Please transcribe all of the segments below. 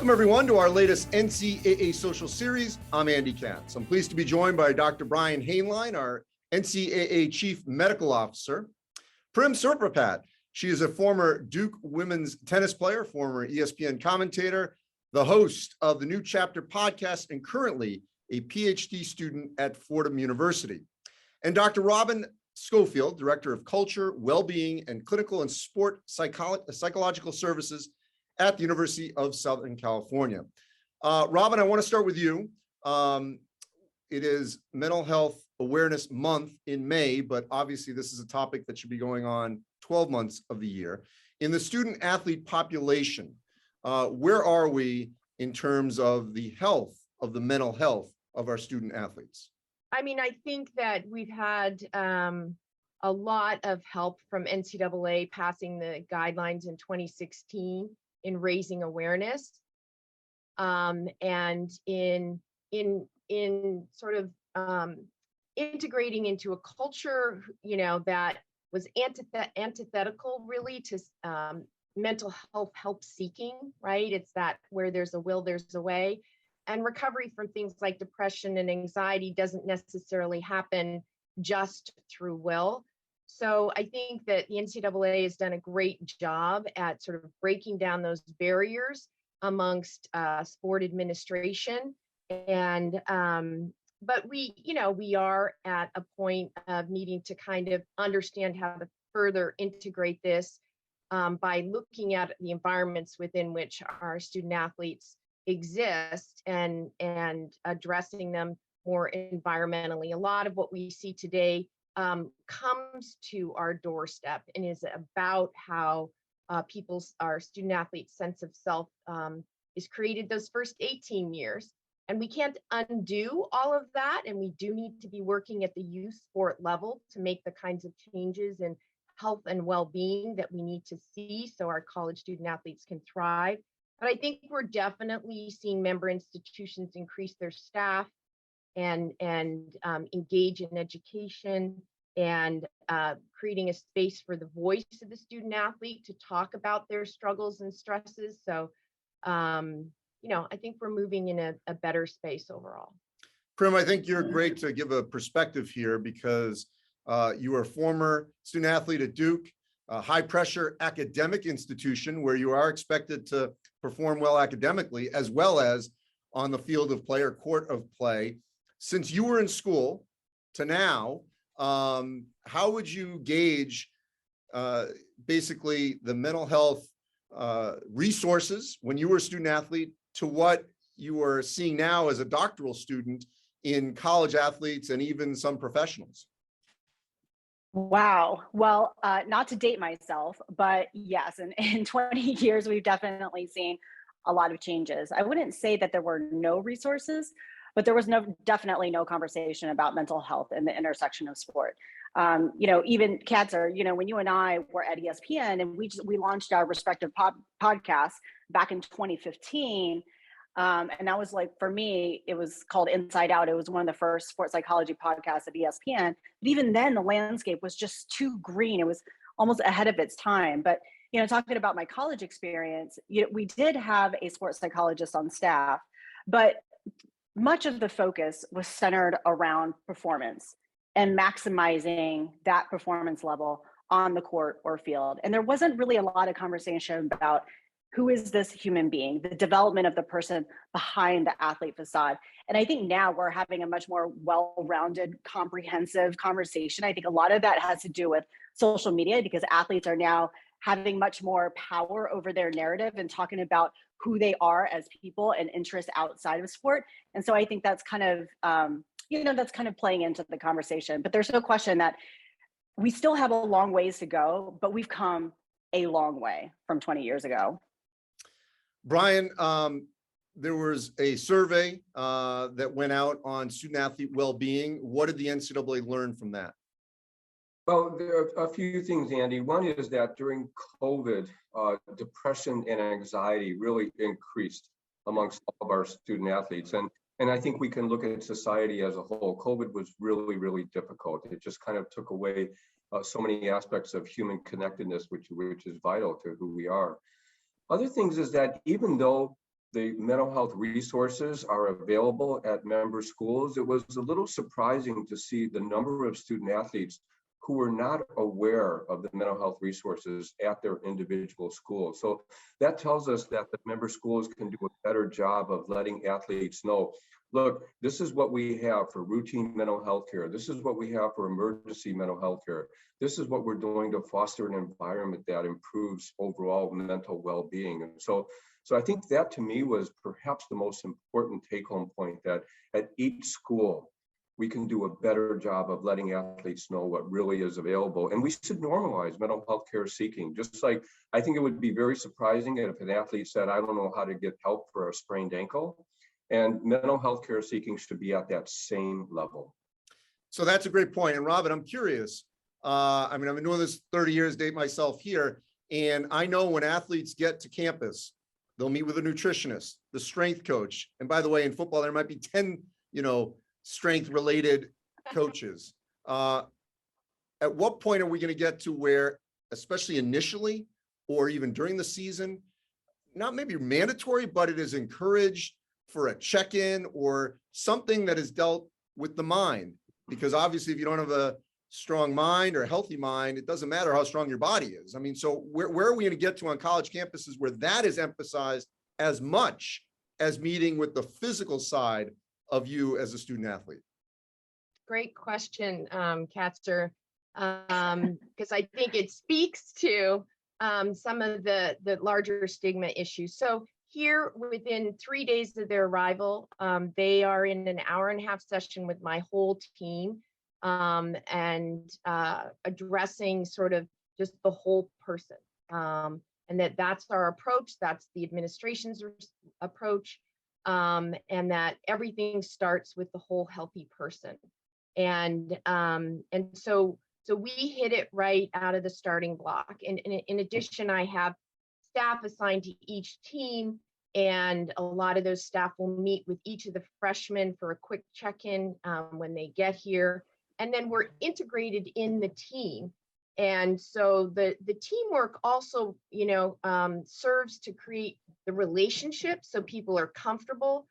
Welcome, everyone, to our latest NCAA social series. I'm Andy Katz. I'm pleased to be joined by Dr. Brian Hainline, our NCAA Chief Medical Officer. Prim Siripipat. She is a former Duke women's tennis player, former ESPN commentator, the host of the New Chapter podcast, and currently a PhD student at Fordham University. And Dr. Robin Scholefield, Director of Culture, Wellbeing, and Clinical and Sport Psychological Services at the University of Southern California. Robin, I want to start with you. It is Mental Health Awareness Month in May, but obviously this is a topic that should be going on 12 months of the year. In the student athlete population, where are we in terms of the health, of the mental health of our student athletes? I mean, I think that we've had a lot of help from NCAA passing the guidelines in 2016 in raising awareness, and in sort of integrating into a culture, that was antithetical really to mental health help seeking, right? It's that where there's a will, there's a way. And recovery from things like depression and anxiety doesn't necessarily happen just through will. So I think that the NCAA has done a great job at sort of breaking down those barriers amongst sport administration. And but we are at a point of needing to kind of understand how to further integrate this by looking at the environments within which our student athletes exist and addressing them more environmentally. A lot of what we see today comes to our doorstep and is about how our student athletes' sense of self is created those first 18 years. And we can't undo all of that. And we do need to be working at the youth sport level to make the kinds of changes in health and well-being that we need to see so our college student athletes can thrive. But I think we're definitely seeing member institutions increase their staff and engage in education and creating a space for the voice of the student athlete to talk about their struggles and stresses. So, I think we're moving in a better space overall. Prim, I think you're great to give a perspective here because you are a former student athlete at Duke, a high pressure academic institution where you are expected to perform well academically as well as on the field of play or court of play. Since you were in school to now, how would you gauge basically the mental health resources when you were a student athlete to what you are seeing now as a doctoral student in college athletes and even some professionals? Wow. Well, not to date myself, but yes, in 20 years, we've definitely seen a lot of changes. I wouldn't say that there were no resources, but there was definitely no conversation about mental health and the intersection of sport. Even Katz, when you and I were at ESPN and we launched our respective podcasts back in 2015. And that was for me, it was called Inside Out. It was one of the first sports psychology podcasts at ESPN. But even then the landscape was just too green. It was almost ahead of its time. But, talking about my college experience, we did have a sports psychologist on staff, but much of the focus was centered around performance and maximizing that performance level on the court or field. And there wasn't really a lot of conversation about who is this human being, the development of the person behind the athlete facade. And I think now we're having a much more well-rounded, comprehensive conversation. I think a lot of that has to do with social media because athletes are now having much more power over their narrative and talking about who they are as people and interests outside of sport. And so I think that's kind of, that's kind of playing into the conversation. But there's no question that we still have a long ways to go, but we've come a long way from 20 years ago. Brian, there was a survey that went out on student athlete well-being. What did the NCAA learn from that? Well, there are a few things, Andy. One is that during COVID, depression and anxiety really increased amongst all of our student athletes. And I think we can look at society as a whole. COVID was really, really difficult. It just kind of took away so many aspects of human connectedness, which is vital to who we are. Other things is that even though the mental health resources are available at member schools, it was a little surprising to see the number of student athletes who were not aware of the mental health resources at their individual schools. So that tells us that the member schools can do a better job of letting athletes know, look, this is what we have for routine mental health care. This is what we have for emergency mental health care. This is what we're doing to foster an environment that improves overall mental well-being. And so I think that to me was perhaps the most important take-home point, that at each school, we can do a better job of letting athletes know what really is available. And we should normalize mental health care seeking. Just like, I think it would be very surprising if an athlete said, I don't know how to get help for a sprained ankle. And mental health care seeking should be at that same level. So that's a great point. And Robin, I'm curious. I mean, I've been doing this 30 years, date myself here. And I know when athletes get to campus, they'll meet with a nutritionist, the strength coach. And by the way, in football, there might be 10, strength related coaches. At what point are we going to get to where, especially initially, or even during the season, not maybe mandatory, but it is encouraged for a check-in or something that is dealt with the mind? Because obviously if you don't have a strong mind or a healthy mind, it doesn't matter how strong your body is. I mean, so where are we going to get to on college campuses where that is emphasized as much as meeting with the physical side of you as a student athlete? Great question, Katzer, because I think it speaks to some of the larger stigma issues. So here, within 3 days of their arrival, they are in an 1.5-hour session with my whole team, and addressing sort of just the whole person. And that's our approach, that's the administration's approach, and that everything starts with the whole healthy person. And so we hit it right out of the starting block. And in addition, I have staff assigned to each team, and a lot of those staff will meet with each of the freshmen for a quick check-in when they get here. And then we're integrated in the team. And so the teamwork also, serves to create the relationship so people are comfortable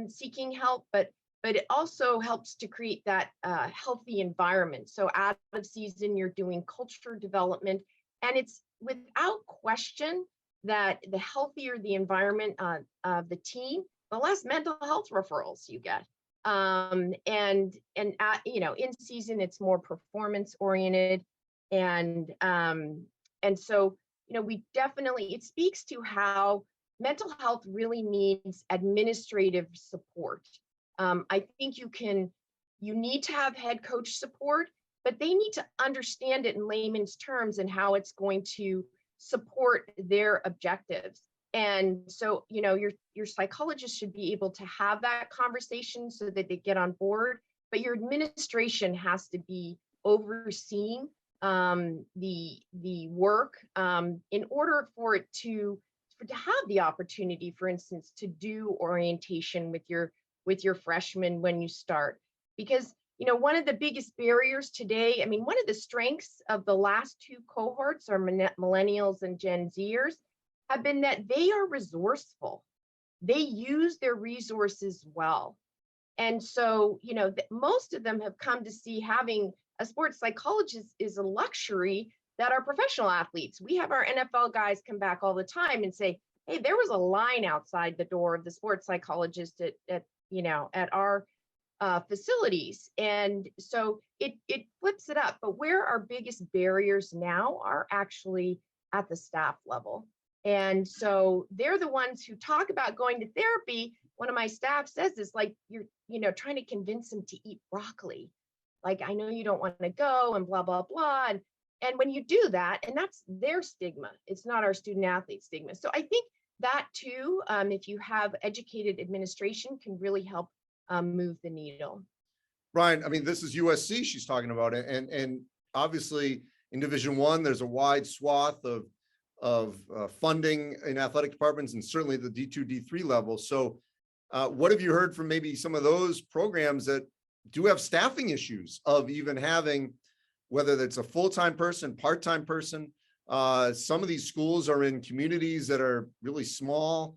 seeking help, but it also helps to create that healthy environment. So out of season, you're doing culture development, and it's without question that the healthier the environment of the team, the less mental health referrals you get. In season, it's more performance oriented. And so, we definitely, it speaks to how mental health really needs administrative support. I think you need to have head coach support, but they need to understand it in layman's terms and how it's going to support their objectives. And so, your psychologist should be able to have that conversation so that they get on board, but your administration has to be overseeing the work in order for it to have the opportunity, for instance, to do orientation with your freshmen when you start. Because one of the biggest barriers today, I mean, one of the strengths of the last two cohorts, are millennials and Gen Zers, have been that they are resourceful. They use their resources well. And so, most of them have come to see having a sports psychologist is a luxury that our professional athletes. We have our NFL guys come back all the time and say, hey, there was a line outside the door of the sports psychologist at our facilities. And so it flips it up. But where our biggest barriers now are actually at the staff level. And so they're the ones who talk about going to therapy. One of my staff says this, like, you're, trying to convince them to eat broccoli. Like, I know you don't want to go and blah, blah, blah. And when you do that, and that's their stigma, it's not our student athlete stigma. So I think that too, if you have educated administration, can really help move the needle. Brian, I mean, this is USC she's talking about, and obviously in Division I, there's a wide swath of funding in athletic departments, and certainly the D2, D3 level. So what have you heard from maybe some of those programs that do have staffing issues of even having, whether that's a full-time person, part-time person? Some of these schools are in communities that are really small.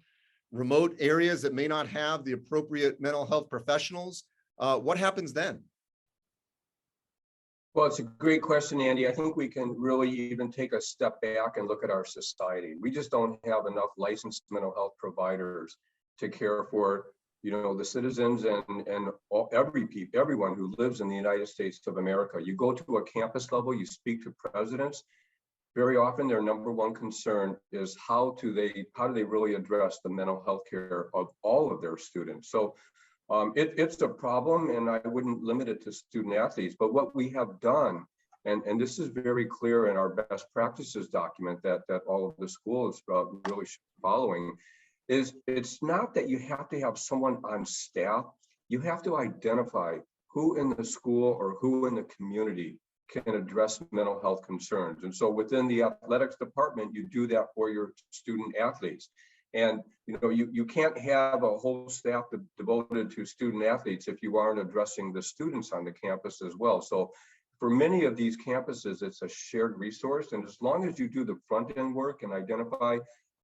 remote areas that may not have the appropriate mental health professionals, what happens then? Well, it's a great question, Andy. I think we can really even take a step back and look at our society. We just don't have enough licensed mental health providers to care for, the citizens and everyone who lives in the United States of America. You go to a campus level, you speak to presidents. Very often, their number one concern is how do they really address the mental health care of all of their students. So it's a problem, and I wouldn't limit it to student athletes. But what we have done, and this is very clear in our best practices document that all of the schools really should be following, is it's not that you have to have someone on staff. You have to identify who in the school or who in the community can address mental health concerns. And so within the athletics department, you do that for your student athletes. And you can't have a whole staff devoted to student athletes if you aren't addressing the students on the campus as well. So for many of these campuses, it's a shared resource. And as long as you do the front end work and identify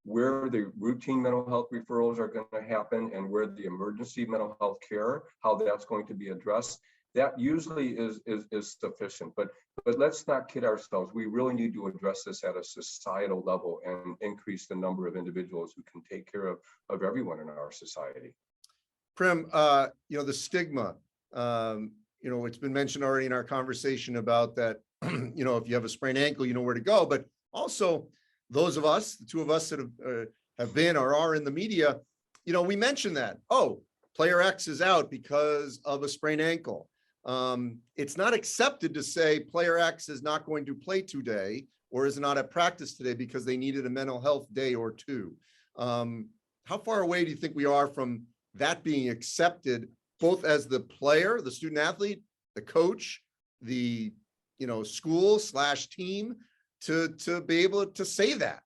where the routine mental health referrals are going to happen and where the emergency mental health care, how that's going to be addressed, that usually is sufficient. But let's not kid ourselves. We really need to address this at a societal level and increase the number of individuals who can take care of everyone in our society. Prim, the stigma, it's been mentioned already in our conversation about that, if you have a sprained ankle, you know where to go. But also those of us, the two of us that have been or are in the media, we mentioned that, player X is out because of a sprained ankle. It's not accepted to say player X is not going to play today or is not at practice today because they needed a mental health day or two. How far away do you think we are from that being accepted, both as the player, the student athlete, the coach, the school/team, to be able to say that?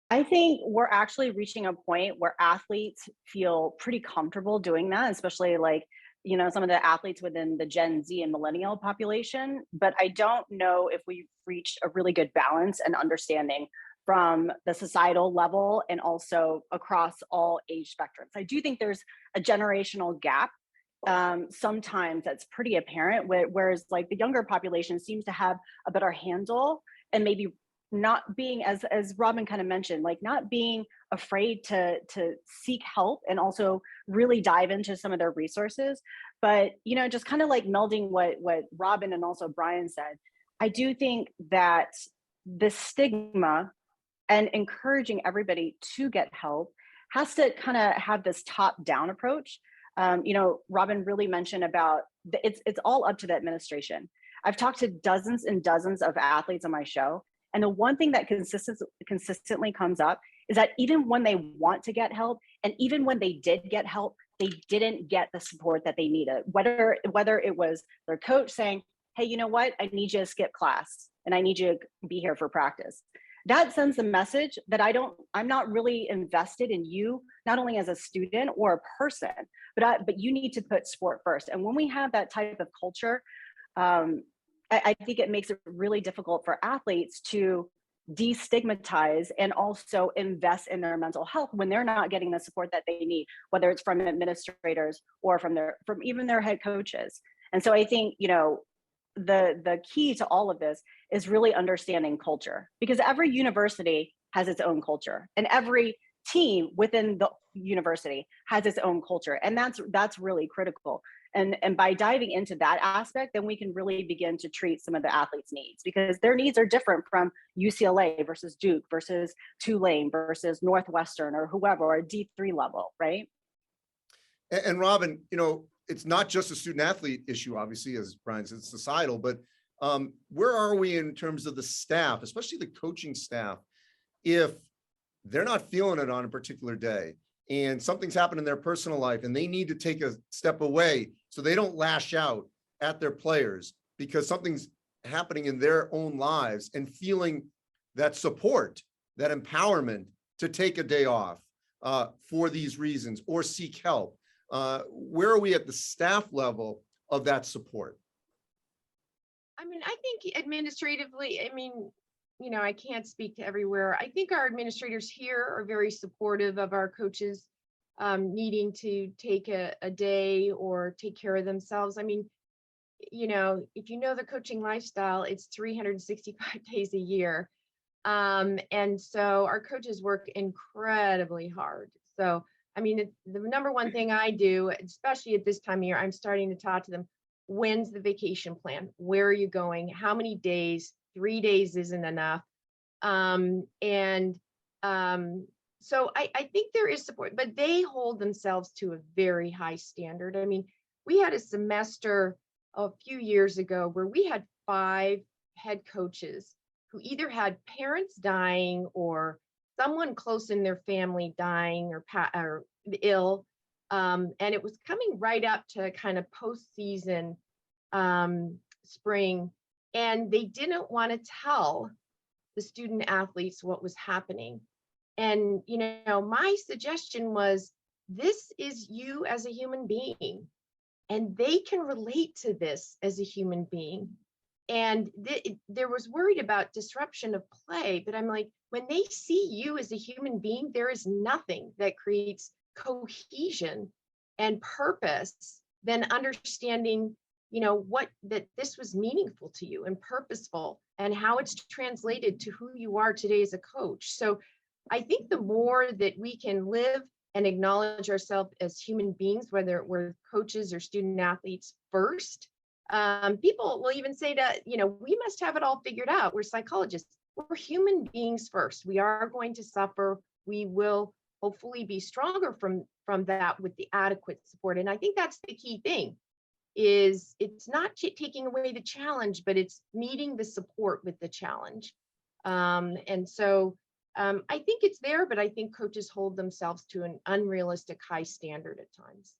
I think we're actually reaching a point where athletes feel pretty comfortable doing that, especially some of the athletes within the Gen Z and millennial population. But I don't know if we've reached a really good balance and understanding from the societal level and also across all age spectrums. I do think there's a generational gap sometimes that's pretty apparent, whereas the younger population seems to have a better handle and maybe not being, as Robin kind of mentioned, not being afraid to seek help and also really dive into some of their resources. But just kind of melding what Robin and also Brian said, I do think that the stigma and encouraging everybody to get help has to kind of have this top-down approach. Robin really mentioned about it's all up to the administration. I've talked to dozens and dozens of athletes on my show, and the one thing that consistently comes up is that even when they want to get help, and even when they did get help, they didn't get the support that they needed. Whether it was their coach saying, "Hey, you know what? I need you to skip class, and I need you to be here for practice." That sends the message that I'm not really invested in you, not only as a student or a person, but you need to put sport first. And when we have that type of culture, I think it makes it really difficult for athletes to destigmatize and also invest in their mental health when they're not getting the support that they need, whether it's from administrators or from even their head coaches. And so I think, the key to all of this is really understanding culture, because every university has its own culture and every team within the university has its own culture. And that's really critical. And by diving into that aspect, then we can really begin to treat some of the athletes' needs, because their needs are different from UCLA versus Duke versus Tulane versus Northwestern or whoever, or a D3 level, right? And Robin, it's not just a student athlete issue, obviously, as Brian said, it's societal, but where are we in terms of the staff, especially the coaching staff, if they're not feeling it on a particular day and something's happened in their personal life and they need to take a step away so they don't lash out at their players because something's happening in their own lives, and feeling that support, that empowerment to take a day off for these reasons or seek help? Where are we at the staff level of that support? I think administratively, I can't speak to everywhere. I think our administrators here are very supportive of our coaches needing to take a day or take care of themselves. I mean, if you know the coaching lifestyle, it's 365 days a year. And so our coaches work incredibly hard. So, I mean, the number one thing I do, especially at this time of year, I'm starting to talk to them. When's the vacation plan? Where are you going? How many days? 3 days isn't enough. So I think there is support, but they hold themselves to a very high standard. I mean, we had a semester a few years ago where we had 5 head coaches who either had parents dying or someone close in their family dying or ill. And it was coming right up to kind of postseason spring. And they didn't want to tell the student athletes what was happening. And, my suggestion was, this is you as a human being, and they can relate to this as a human being. And there was worried about disruption of play, but I'm like, when they see you as a human being, there is nothing that creates cohesion and purpose than understanding, that this was meaningful to you and purposeful, and how it's translated to who you are today as a coach. So I think the more that we can live and acknowledge ourselves as human beings, whether we're coaches or student athletes first, people will even say that, we must have it all figured out. We're psychologists. We're human beings first. We are going to suffer. We will hopefully be stronger from that with the adequate support. And I think that's the key thing, is it's not taking away the challenge, but it's meeting the support with the challenge. And so I think it's there, but I think coaches hold themselves to an unrealistic high standard at times.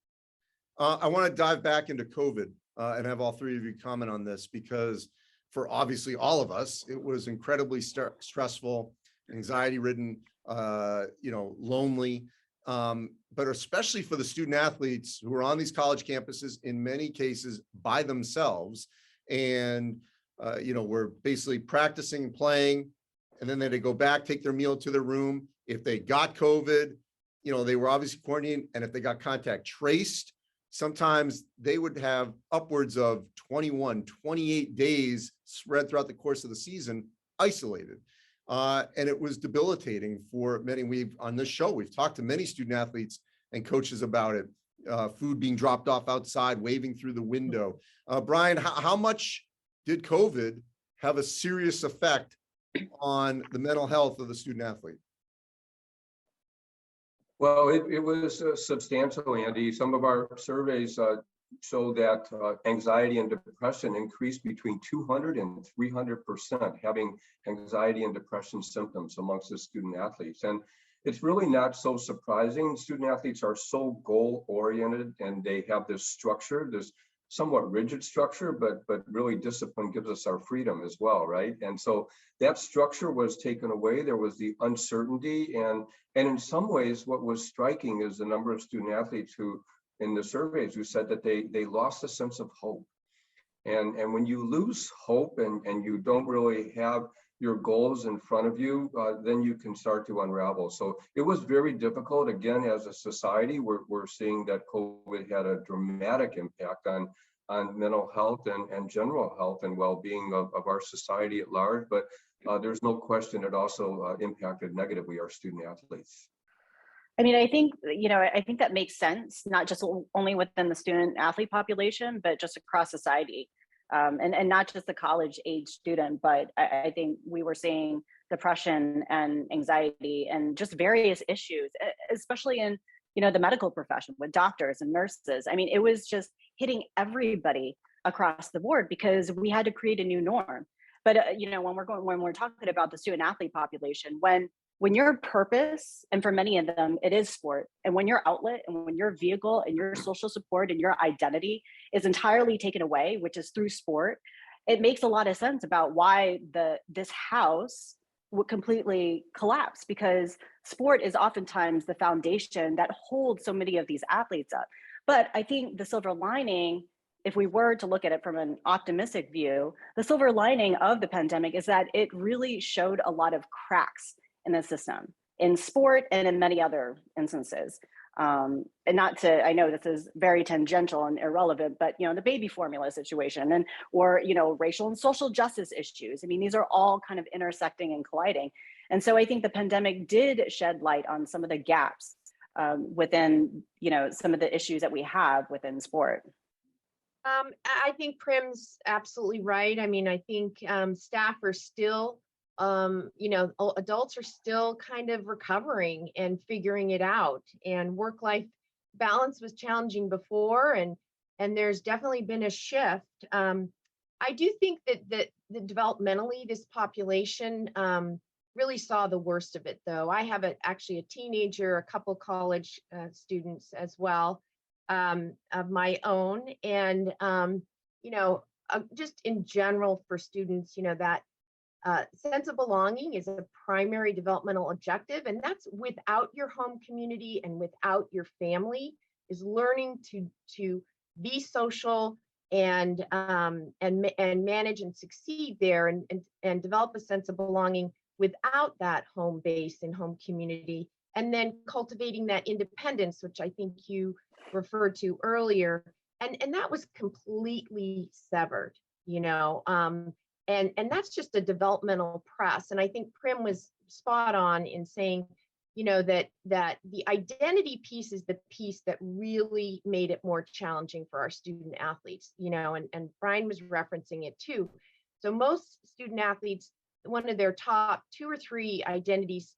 I want to dive back into COVID and have all three of you comment on this, because for obviously all of us, it was incredibly stressful, anxiety ridden, lonely, but especially for the student athletes who are on these college campuses, in many cases by themselves. And, we're basically practicing, playing, and then they go back, take their meal to their room. If they got COVID, they were obviously quarantined. And if they got contact traced, sometimes they would have upwards of 21, 28 days spread throughout the course of the season, isolated. And it was debilitating for many. On this show, we've talked to many student athletes and coaches about it. Food being dropped off outside, waving through the window. Brian, how much did COVID have a serious effect on the mental health of the student athlete? Well, it was substantial, Andy. Some of our surveys show that anxiety and depression increased between 200 and 300%, having anxiety and depression symptoms amongst the student athletes. And it's really not so surprising. Student athletes are so goal-oriented, and they have this structure, this somewhat rigid structure, but really discipline gives us our freedom as well, right? And so that structure was taken away. There was the uncertainty, and in some ways, what was striking is the number of student athletes who, in the surveys, who said that they lost a sense of hope. And when you lose hope and you don't really have your goals in front of you, then you can start to unravel. So it was very difficult. Again, as a society, we're seeing that COVID had a dramatic impact on mental health and general health and well-being of our society at large. But there's no question it also impacted negatively our student athletes. I mean, I think that makes sense, not just only within the student athlete population, but just across society. And not just the college age student, but I think we were seeing depression and anxiety and just various issues, especially in, the medical profession with doctors and nurses. I mean, it was just hitting everybody across the board because we had to create a new norm. But, when we're talking about the student athlete population, when your purpose, and for many of them, it is sport, and when your outlet and when your vehicle and your social support and your identity is entirely taken away, which is through sport, it makes a lot of sense about why this house would completely collapse, because sport is oftentimes the foundation that holds so many of these athletes up. But I think the silver lining if we were to look at it from an optimistic view, the silver lining of the pandemic is that it really showed a lot of cracks in the system, in sport and in many other instances. And not to, I know this is very tangential and irrelevant, but the baby formula situation or racial and social justice issues. I mean, these are all kind of intersecting and colliding. And so I think the pandemic did shed light on some of the gaps within, some of the issues that we have within sport. I think Prim's absolutely right. I mean, I think staff are still, adults are still kind of recovering and figuring it out. And work-life balance was challenging before, and there's definitely been a shift. I do think that developmentally, this population really saw the worst of it, though. I have actually a teenager, a couple college students as well of my own, and just in general for students, that sense of belonging is a primary developmental objective, and that's without your home community and without your family, is learning to be social and manage and succeed there and develop a sense of belonging without that home base and home community, and then cultivating that independence, which I think you referred to earlier, and that was completely severed, and that's just a developmental press. And I think Prim was spot on in saying, that the identity piece is the piece that really made it more challenging for our student athletes, and Brian was referencing it too. So most student athletes, one of their top 2 or 3 identities,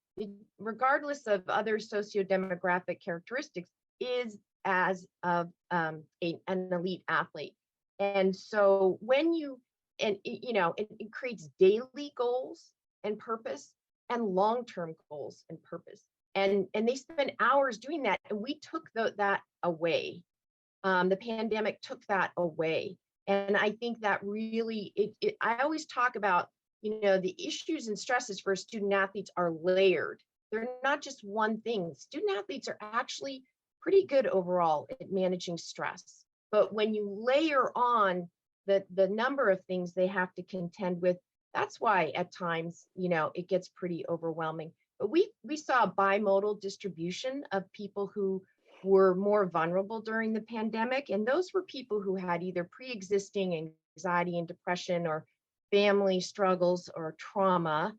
regardless of other socio-demographic characteristics, is as of an elite athlete. And so when it creates daily goals and purpose and long-term goals and purpose. And they spend hours doing that. And we took that away. The pandemic took that away. And I think that really, I always talk about, the issues and stresses for student athletes are layered. They're not just one thing. Student athletes are actually pretty good overall at managing stress. But when you layer on the number of things they have to contend with, that's why at times, it gets pretty overwhelming. But we saw a bimodal distribution of people who were more vulnerable during the pandemic. And those were people who had either pre-existing anxiety and depression or family struggles or trauma.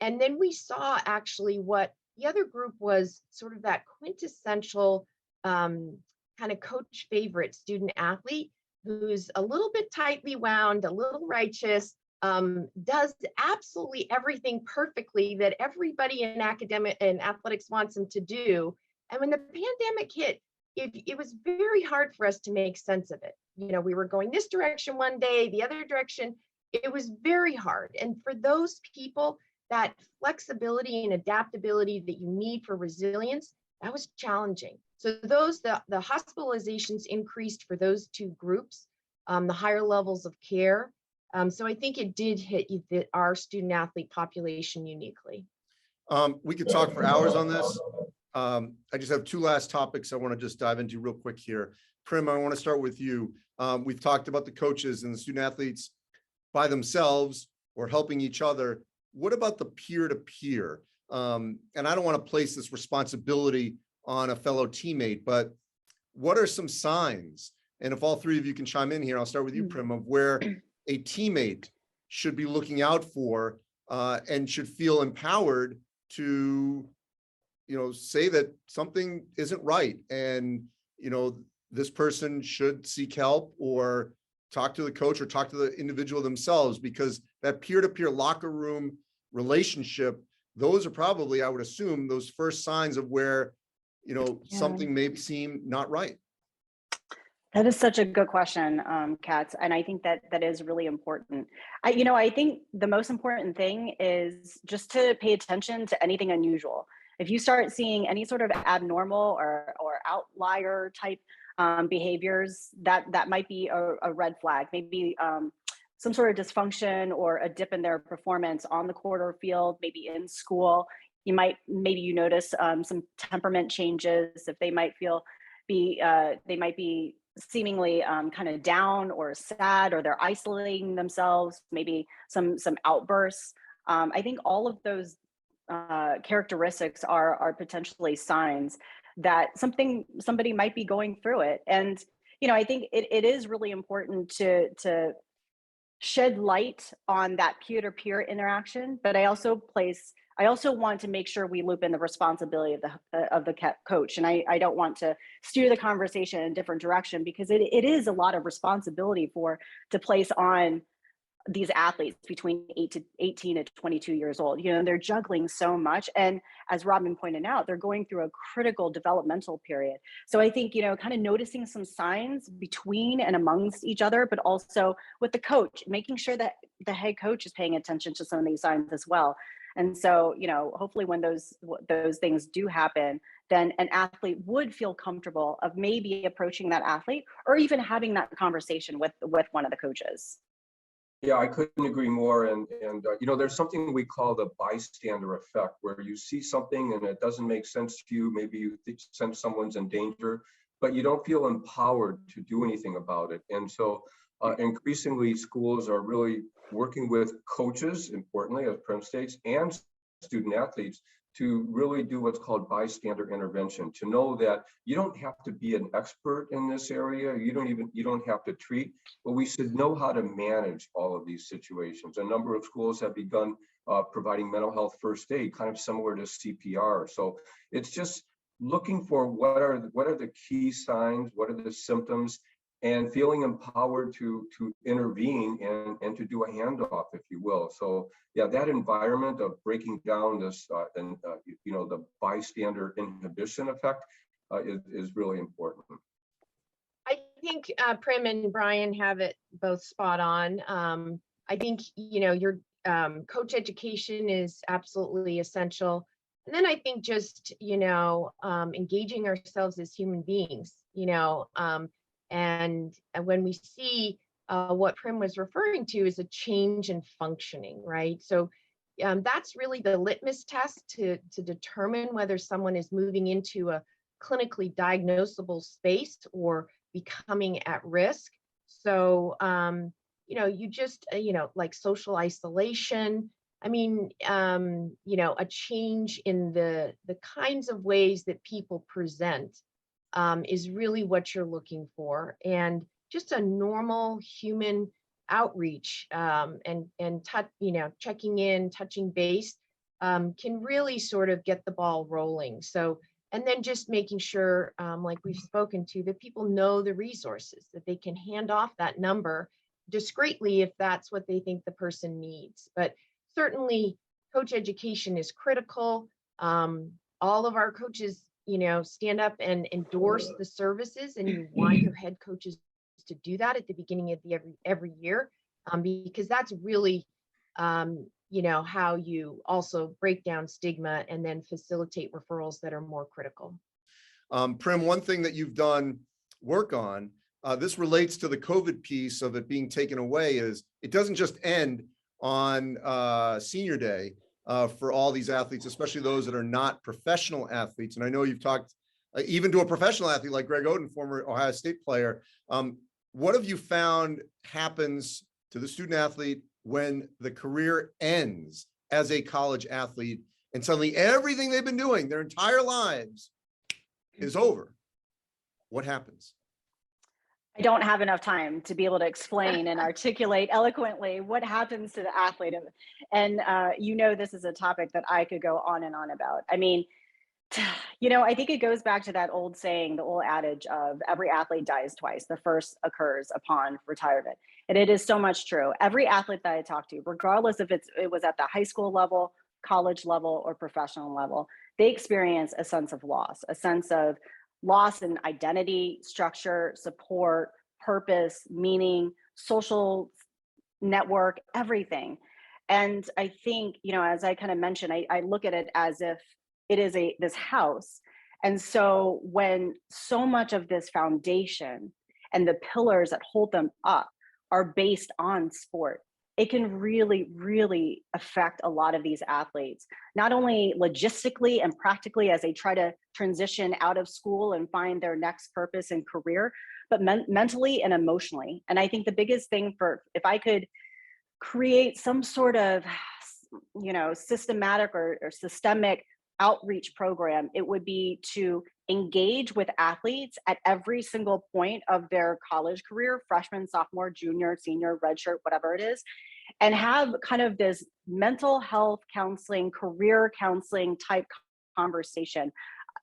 And then we saw actually what the other group was, sort of that quintessential kind of coach favorite student athlete who's a little bit tightly wound, a little righteous, does absolutely everything perfectly that everybody in academic and athletics wants them to do. And when the pandemic hit, it was very hard for us to make sense of it. We were going this direction one day, the other direction. It was very hard. And for those people, that flexibility and adaptability that you need for resilience, that was challenging. So the hospitalizations increased for those 2 groups, the higher levels of care. So I think it did hit our student athlete population uniquely. We could talk for hours on this. I just have 2 last topics I want to just dive into real quick here. Prim, I want to start with you. We've talked about the coaches and the student athletes by themselves or helping each other. What about the peer-to-peer? And I don't want to place this responsibility on a fellow teammate, but what are some signs? And if all 3 of you can chime in here, I'll start with you, Prim, of where a teammate should be looking out for and should feel empowered to, say that something isn't right. And, this person should seek help or talk to the coach or talk to the individual themselves, because that peer-to-peer locker room relationship, those are probably, I would assume, those first signs of where, something may seem not right. That is such a good question, Katz. And I think that is really important. I think the most important thing is just to pay attention to anything unusual. If you start seeing any sort of abnormal or outlier type behaviors, that might be a red flag. Maybe some sort of dysfunction or a dip in their performance on the court or field, maybe in school. Maybe you notice some temperament changes. If they might be seemingly kind of down or sad, or they're isolating themselves, maybe some outbursts. I think all of those characteristics are potentially signs that somebody might be going through it. And I think it is really important to shed light on that peer-to-peer interaction, but I also want to make sure we loop in the responsibility of the coach. And I don't want to steer the conversation in a different direction, because it is a lot of responsibility to place on these athletes between 18 to 22 years old. They're juggling so much. And as Robin pointed out, they're going through a critical developmental period. So I think, kind of noticing some signs between and amongst each other, but also with the coach, making sure that the head coach is paying attention to some of these signs as well. And so, hopefully when those things do happen, then an athlete would feel comfortable of maybe approaching that athlete, or even having that conversation with one of the coaches. Yeah, I couldn't agree more. And there's something we call the bystander effect, where you see something and it doesn't make sense to you. Maybe you sense someone's in danger, but you don't feel empowered to do anything about it. And so increasingly, schools are really working with coaches, importantly, as Prim states, and student athletes to really do what's called bystander intervention, to know that you don't have to be an expert in this area. You don't have to treat, but we should know how to manage all of these situations. A number of schools have begun providing mental health first aid, kind of similar to CPR. So it's just looking for what are the key signs, what are the symptoms, and feeling empowered to intervene and to do a handoff, if you will. So yeah, that environment of breaking down this the bystander inhibition effect is really important. I think Prim and Brian have it both spot on. I think your coach education is absolutely essential, and then I think just engaging ourselves as human beings. And when we see what Prim was referring to is a change in functioning, right? So that's really the litmus test to determine whether someone is moving into a clinically diagnosable space or becoming at risk. So, you just, like social isolation, I mean, a change in the kinds of ways that people present is really what you're looking for. And just a normal human outreach and checking in, touching base can really sort of get the ball rolling. So, and then just making sure, like we've spoken to, that people know the resources, that they can hand off that number discreetly if that's what they think the person needs. But certainly coach education is critical. All of our coaches, stand up and endorse the services, and you want your head coaches to do that at the beginning of every year, because that's really, how you also break down stigma and then facilitate referrals that are more critical. Prim, one thing that you've done work on, this relates to the COVID piece of it being taken away, is it doesn't just end on senior day for all these athletes, especially those that are not professional athletes. And I know you've talked even to a professional athlete like Greg Oden, former Ohio State player. What have you found happens to the student athlete when the career ends as a college athlete and suddenly everything they've been doing their entire lives is over? What happens? I don't have enough time to be able to explain and articulate eloquently what happens to the athlete. And this is a topic that I could go on and on about. I mean, I think it goes back to that old saying, the old adage of every athlete dies twice. The first occurs upon retirement. And it is so much true. Every athlete that I talk to, regardless if it was at the high school level, college level, or professional level, they experience a sense of loss in identity, structure, support, purpose, meaning, social network, everything. And I think, as I kind of mentioned, I look at it as if it is this house. And so when so much of this foundation and the pillars that hold them up are based on sport, it can really, really affect a lot of these athletes, not only logistically and practically as they try to transition out of school and find their next purpose and career, but mentally and emotionally. And I think the biggest thing if I could create some sort of, systematic or systemic outreach program, it would be to engage with athletes at every single point of their college career, freshman, sophomore, junior, senior, redshirt, whatever it is, and have kind of this mental health counseling, career counseling type conversation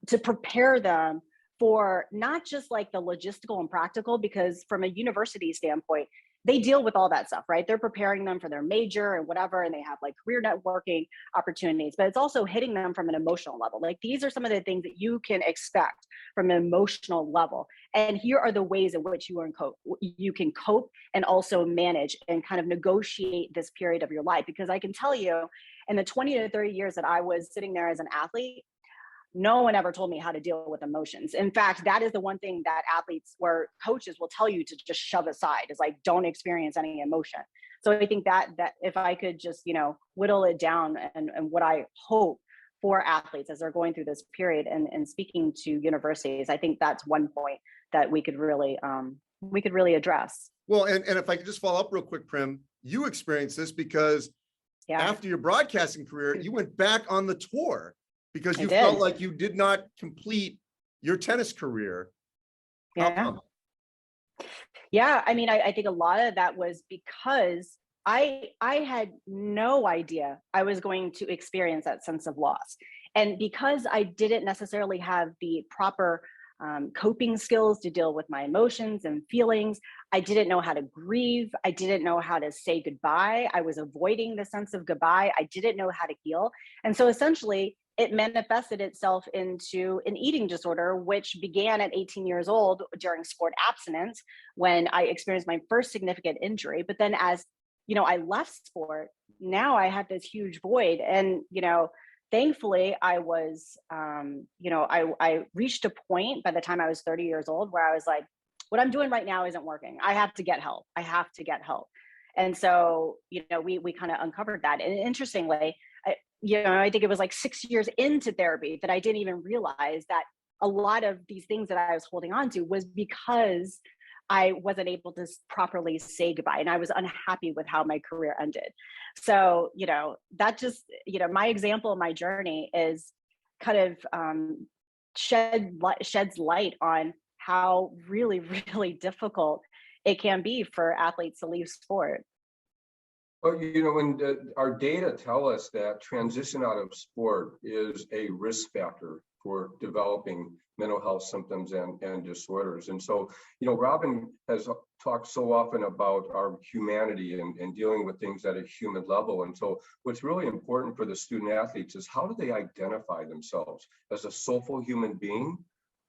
to prepare them for not just like the logistical and practical, because from a university standpoint, they deal with all that stuff, right? They're preparing them for their major and whatever, and they have like career networking opportunities, but it's also hitting them from an emotional level. Like these are some of the things that you can expect from an emotional level. And here are the ways in which you can cope and also manage and kind of negotiate this period of your life. Because I can tell you, in the 20 to 30 years that I was sitting there as an athlete, no one ever told me how to deal with emotions. In fact, that is the one thing that athletes or coaches will tell you to just shove aside, is like, don't experience any emotion. So I think that if I could just, whittle it down and what I hope for athletes as they're going through this period and speaking to universities, I think that's one point that we could really address. Well, and if I could just follow up real quick, Prim, you experienced this because after your broadcasting career, you went back on the tour because you felt like you did not complete your tennis career. Yeah. Yeah. I mean, I think a lot of that was because I had no idea I was going to experience that sense of loss. And because I didn't necessarily have the proper coping skills to deal with my emotions and feelings, I didn't know how to grieve. I didn't know how to say goodbye. I was avoiding the sense of goodbye. I didn't know how to heal. And so essentially, it manifested itself into an eating disorder, which began at 18 years old during sport abstinence when I experienced my first significant injury. But then as, I left sport, now I had this huge void. And, thankfully I was, I reached a point by the time I was 30 years old where I was like, what I'm doing right now isn't working. I have to get help. And so, we kind of uncovered that. And interestingly, I think it was like 6 years into therapy that I didn't even realize that a lot of these things that I was holding on to was because I wasn't able to properly say goodbye. And I was unhappy with how my career ended. So, that just, my example, my journey is kind of sheds light on how really, really difficult it can be for athletes to leave sport. Well, when our data tell us that transition out of sport is a risk factor for developing mental health symptoms and disorders. And so, Robin has talked so often about our humanity and dealing with things at a human level. And so what's really important for the student athletes is how do they identify themselves as a soulful human being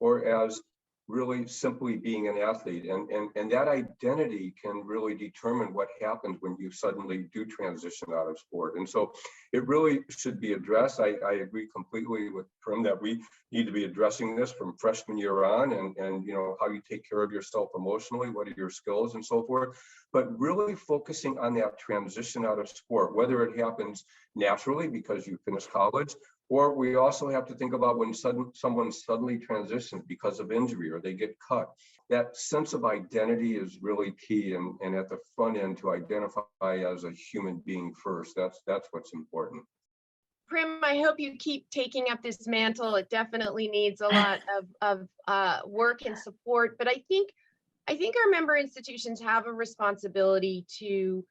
or as really simply being an athlete, and that identity can really determine what happens when you suddenly do transition out of sport. And so it really should be addressed. I agree completely with Prim that we need to be addressing this from freshman year on, and how you take care of yourself emotionally, what are your skills and so forth, but really focusing on that transition out of sport, whether it happens naturally because you finish college, or we also have to think about when someone suddenly transitions because of injury or they get cut. That sense of identity is really key, and at the front end to identify as a human being first. That's what's important. Prim, I hope you keep taking up this mantle. It definitely needs a lot of work and support. But I think our member institutions have a responsibility to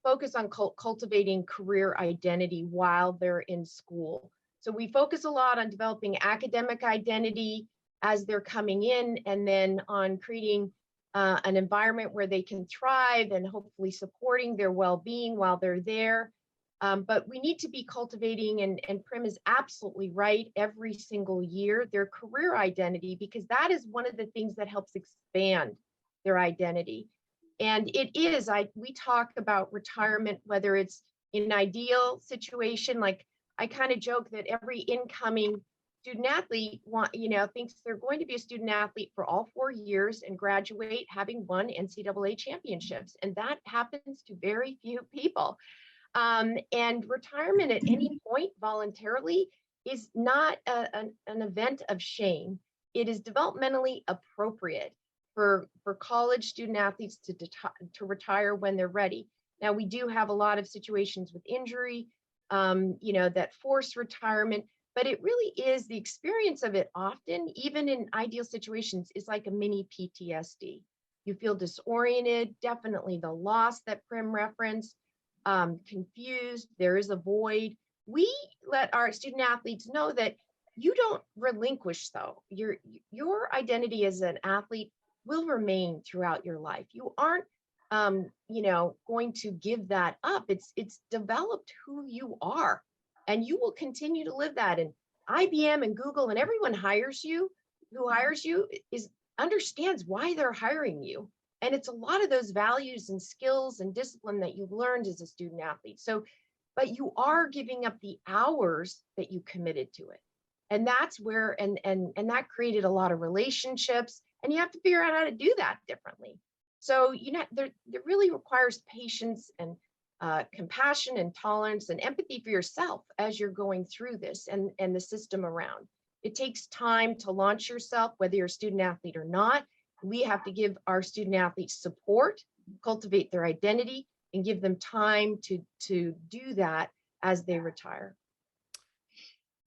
focus on cultivating career identity while they're in school. So we focus a lot on developing academic identity as they're coming in, and then on creating an environment where they can thrive and hopefully supporting their well-being while they're there. But we need to be cultivating, and Prim is absolutely right, every single year, their career identity, because that is one of the things that helps expand their identity. And it is, we talk about retirement, whether it's in an ideal situation, like I kind of joke that every incoming student athlete thinks they're going to be a student athlete for all 4 years and graduate having won NCAA championships. And that happens to very few people. And retirement at any point voluntarily is not an event of shame. It is developmentally appropriate. for college student athletes to retire when they're ready. Now, we do have a lot of situations with injury, that force retirement, but it really is the experience of it often, even in ideal situations, is like a mini PTSD. You feel disoriented, definitely the loss that Prim referenced, confused, there is a void. We let our student athletes know that you don't relinquish, though. Your identity as an athlete will remain throughout your life. You aren't going to give that up. It's developed who you are, and you will continue to live that. And IBM and Google and everyone who hires you understands why they're hiring you. And it's a lot of those values and skills and discipline that you've learned as a student athlete. So, but you are giving up the hours that you committed to it. And that's where, and that created a lot of relationships, and you have to figure out how to do that differently. So, there really requires patience and compassion and tolerance and empathy for yourself as you're going through this and the system around. It takes time to launch yourself, whether you're a student athlete or not. We have to give our student athletes support, cultivate their identity, and give them time to do that as they retire.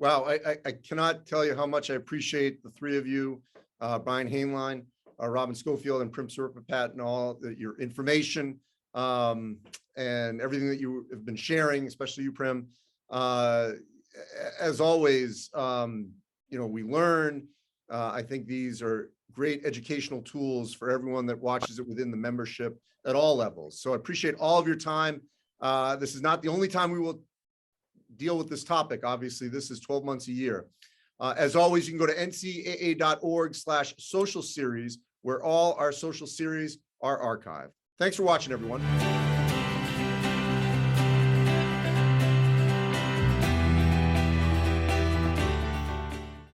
Wow, I cannot tell you how much I appreciate the three of you, Brian Hainline, Robin Scholefield, and Prim Siripipat, and all your information and everything that you have been sharing, especially you, Prim. As always, we learn. I think these are great educational tools for everyone that watches it within the membership at all levels. So I appreciate all of your time. This is not the only time we will deal with this topic. Obviously, this is 12 months a year. As always, you can go to ncaa.org/social series, where all our social series are archived. Thanks for watching, everyone.